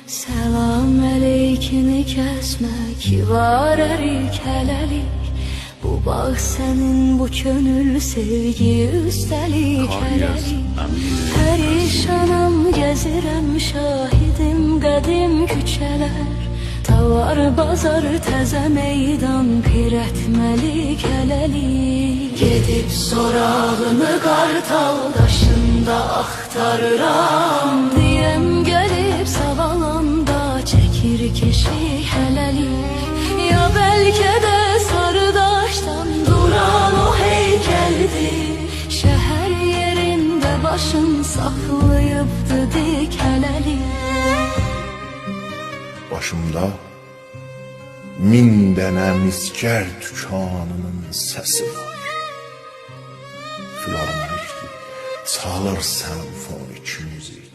Selam əleyhini kəsmə ki var ərik hələlik. Bu bağ sənin, bu könül sevgi üstəlik hələlik. Pərişanam gəzirəm, şahidim qədim küçələr. Tavar bazar təzə meydan, pirətməlik hələlik. Gedib sorağını qartal daşında axtarıram, deyəm gəlib savalanda çəkir keşik hələlik. Ya bəlkə də sarı daşdan duran o heykəldir, şəhər yerində başın saxlayıbdı dik hələlik. Başımda min dənə miskər tükanının səsi var. Filarmonikdir, çalır senfoni müzik.